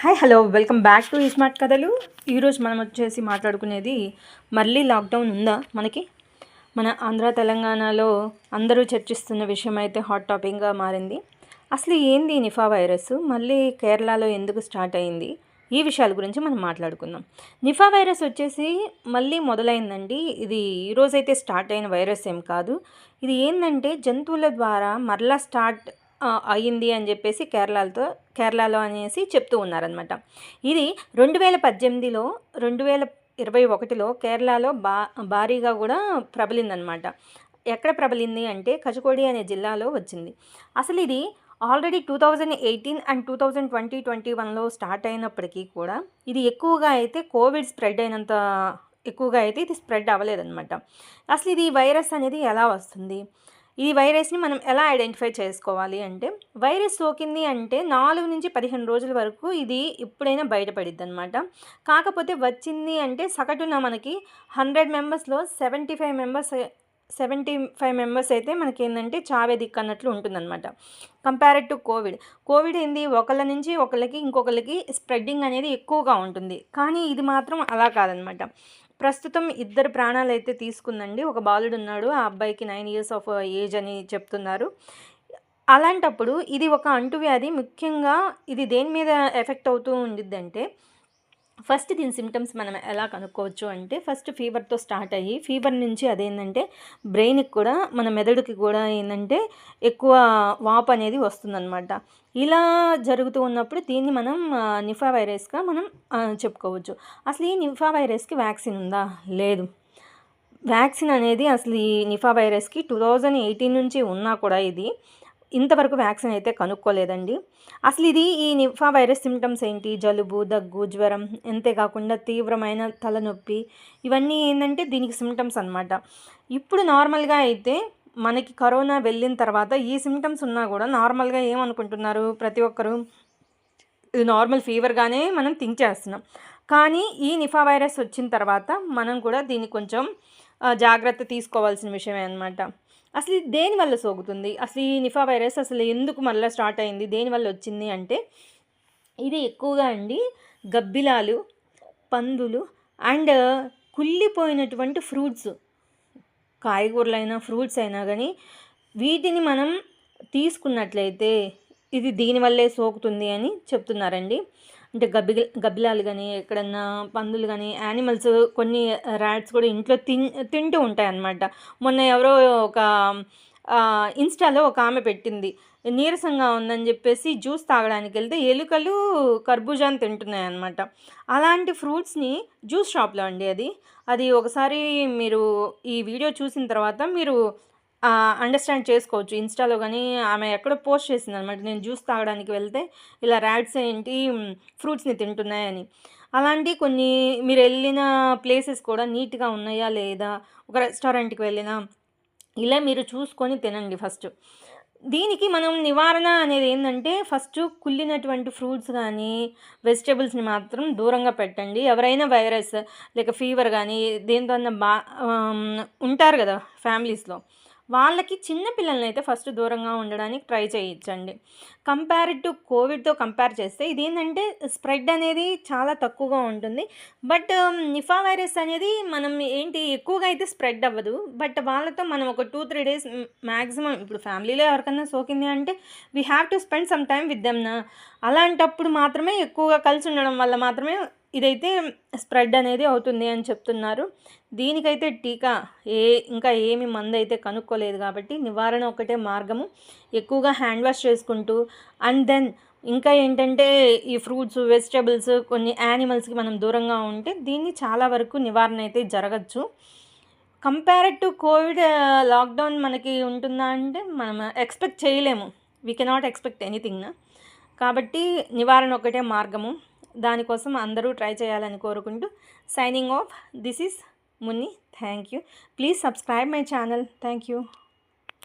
Hi hello welcome back to ఈ smart కథలు. ఈరోజు మనం వచ్చేసి మాట్లాడుకునేది మళ్ళీ లాక్డౌన్ ఉందా మనకి. మన ఆంధ్ర తెలంగాణలో అందరూ చర్చిస్తున్న విషయం అయితే హాట్ టాపిక్గా మారింది. అసలు ఏంది నిఫా వైరస్, మళ్ళీ కేరళలో ఎందుకు స్టార్ట్ అయింది, ఈ విషయాల గురించి మనం మాట్లాడుకుందాం. నిఫా వైరస్ వచ్చేసి మళ్ళీ మొదలైందండి. ఇది ఈరోజైతే స్టార్ట్ అయిన వైరస్ ఏం కాదు. ఇది ఏంటంటే జంతువుల ద్వారా మరలా స్టార్ట్ అయ్యింది అని చెప్పేసి కేరళలో అనేసి చెప్తూ ఉన్నారనమాట. ఇది 2018లో 2021లో కేరళలో భారీగా కూడా ప్రబలిందనమాట. ఎక్కడ ప్రబలింది అంటే కచకోడి అనే జిల్లాలో వచ్చింది. అసలు ఇది ఆల్రెడీ 2018 అండ్ 2021లో స్టార్ట్ అయినప్పటికీ కూడా ఇది ఎక్కువగా అయితే కోవిడ్ స్ప్రెడ్ అయినంత ఎక్కువగా అయితే ఇది స్ప్రెడ్ అవ్వలేదన్నమాట. అసలు ఇది వైరస్ అనేది ఎలా వస్తుంది, ఈ వైరస్ని మనం ఎలా ఐడెంటిఫై చేసుకోవాలి అంటే, వైరస్ సోకింది అంటే 4 నుంచి 15 రోజుల వరకు ఇది ఎప్పుడైనా బయటపడిద్ది అనమాట. కాకపోతే వచ్చింది అంటే సగటున మనకి 100 మెంబర్స్లో 75 మెంబర్స్ అయితే మనకి ఏంటంటే చావే దిక్కు అన్నట్లు ఉంటుందన్నమాట. కంపేర్డ్ టు కోవిడ్ ఏంది, ఒకళ్ళ నుంచి ఒకళ్ళకి ఇంకొకళ్ళకి స్ప్రెడ్డింగ్ అనేది ఎక్కువగా ఉంటుంది. కానీ ఇది మాత్రం అలా కాదనమాట. ప్రస్తుతం 2 ప్రాణాలు అయితే తీసుకుందండి. ఒక బాలుడు ఉన్నాడు, ఆ అబ్బాయికి 9 years ఆఫ్ ఏజ్ అని చెప్తున్నారు. అలాంటప్పుడు ఇది ఒక అంటువ్యాధి. ముఖ్యంగా ఇది దేని మీద ఎఫెక్ట్ అవుతూ ఉండిద్దంటే, ఫస్ట్ దీని సిమ్టమ్స్ మనం ఎలా కనుక్కోవచ్చు అంటే, ఫస్ట్ ఫీవర్తో స్టార్ట్ అయ్యి ఫీవర్ నుంచి అదేంటంటే బ్రెయిన్కి కూడా మన మెదడుకి కూడా ఏంటంటే ఎక్కువ వాపు అనేది వస్తుందన్నమాట. ఇలా జరుగుతూ ఉన్నప్పుడు దీన్ని మనం నిఫా వైరస్గా మనం చెప్పుకోవచ్చు. అసలు ఈ నిఫా వైరస్కి వ్యాక్సిన్ ఉందా? లేదు. వ్యాక్సిన్ అనేది అసలు ఈ నిఫా వైరస్కి 2018 నుంచి ఉన్నా కూడా ఇది ఇంతవరకు వ్యాక్సిన్ అయితే కనుక్కోలేదండి. అసలు ఇది ఈ నిఫా వైరస్ సిమ్టమ్స్ ఏంటి? జలుబు, దగ్గు, జ్వరం, అంతేకాకుండా తీవ్రమైన తలనొప్పి, ఇవన్నీ ఏంటంటే దీనికి సిమ్టమ్స్ అనమాట. ఇప్పుడు నార్మల్గా అయితే మనకి కరోనా వెళ్ళిన తర్వాత ఈ సిమ్టమ్స్ ఉన్నా కూడా నార్మల్గా ఏమనుకుంటున్నారు ప్రతి ఒక్కరు, ఇది నార్మల్ ఫీవర్గానే మనం థింక్ చేస్తున్నాం. కానీ ఈ నిఫా వైరస్ వచ్చిన తర్వాత మనం కూడా దీన్ని కొంచెం జాగ్రత్త తీసుకోవాల్సిన విషయమే అనమాట. అసలు ఇది దేనివల్ల సోకుతుంది? అసలు ఈ నిఫా వైరస్ అసలు ఎందుకు మళ్ళీ స్టార్ట్ అయింది, దేనివల్ల వచ్చింది అంటే, ఇది ఎక్కువగా అండి గబ్బిలాలు, పందులు అండ్ కుళ్ళిపోయినటువంటి ఫ్రూట్స్, కాయగూరలైనా ఫ్రూట్స్ అయినా కానీ వీటిని మనం తీసుకున్నట్లయితే ఇది దీనివల్లే సోకుతుంది అని చెప్తున్నారండి. అంటే గబ్బిలాలు కానీ, ఎక్కడన్నా పందులు కానీ, యానిమల్స్, కొన్ని ర్యాట్స్ కూడా ఇంట్లో తింటూ ఉంటాయి అన్నమాట. మొన్న ఎవరో ఒక ఇన్స్టాలో ఒక ఆమె పెట్టింది, నీరసంగా ఉందని చెప్పేసి జ్యూస్ తాగడానికి వెళ్తే ఎలుకలు కర్బూజాని తింటున్నాయి అన్నమాట. అలాంటి ఫ్రూట్స్ని జ్యూస్ షాప్లో అండి అది ఒకసారి మీరు ఈ వీడియో చూసిన తర్వాత మీరు అండర్స్టాండ్ చేసుకోవచ్చు. ఇన్స్టాలో కానీ ఆమె ఎక్కడో పోస్ట్ చేసింది అనమాట, నేను జ్యూస్ తాగడానికి వెళ్తే ఇలా ర్యాట్స్ ఏంటి ఫ్రూట్స్ని తింటున్నాయని. అలాంటి కొన్ని మీరు వెళ్ళిన ప్లేసెస్ కూడా నీట్గా ఉన్నాయా లేదా, ఒక రెస్టారెంట్కి వెళ్ళినా ఇలా మీరు చూసుకొని తినండి ఫస్ట్. దీనికి మనం నివారణ అనేది ఏంటంటే, ఫస్ట్ కుళ్ళినటువంటి ఫ్రూట్స్ కానీ వెజిటేబుల్స్ని మాత్రం దూరంగా పెట్టండి. ఎవరైనా వైరస్ లేక ఫీవర్ కానీ దేంతో ఉంటారు కదా ఫ్యామిలీస్లో, వాళ్ళకి చిన్న పిల్లల్ని అయితే ఫస్ట్ దూరంగా ఉండడానికి ట్రై చేయించండి. కంపేర్డ్ టు కోవిడ్తో కంపేర్ చేస్తే ఇదేంటంటే స్ప్రెడ్ అనేది చాలా తక్కువగా ఉంటుంది. బట్ నిఫా వైరస్ అనేది మనం ఏంటి ఎక్కువగా అయితే స్ప్రెడ్ అవ్వదు. బట్ వాళ్ళతో మనం ఒక 2-3 days మ్యాక్సిమం, ఇప్పుడు ఫ్యామిలీలో ఎవరికన్నా సోకింది అంటే we have to spend some time with them. అలాంటప్పుడు మాత్రమే ఎక్కువగా కలిసి ఉండడం వల్ల మాత్రమే ఇదైతే స్ప్రెడ్ అనేది అవుతుంది అని చెప్తున్నారు. దీనికైతే టీకా ఇంకా ఏమి మందు అయితే కనుక్కోలేదు కాబట్టి నివారణ ఒకటే మార్గము. ఎక్కువగా హ్యాండ్ వాష్ చేసుకుంటూ అండ్ దెన్ ఇంకా ఏంటంటే ఈ ఫ్రూట్స్, వెజిటబుల్స్, కొన్ని యానిమల్స్కి మనం దూరంగా ఉంటే దీన్ని చాలా వరకు నివారణ అయితే జరగచ్చు. కంపేర్డ్ టు కోవిడ్ లాక్డౌన్ మనకి ఉంటుందా అంటే మనం ఎక్స్పెక్ట్ చేయలేము. We cannot expect anything. కాబట్టి నివారణ ఒకటే మార్గము. దానికోసం అందరూ ట్రై చేయాలని కోరుకుంటూ signing off. This is Munni. Thank you. Please subscribe my channel. Thank you.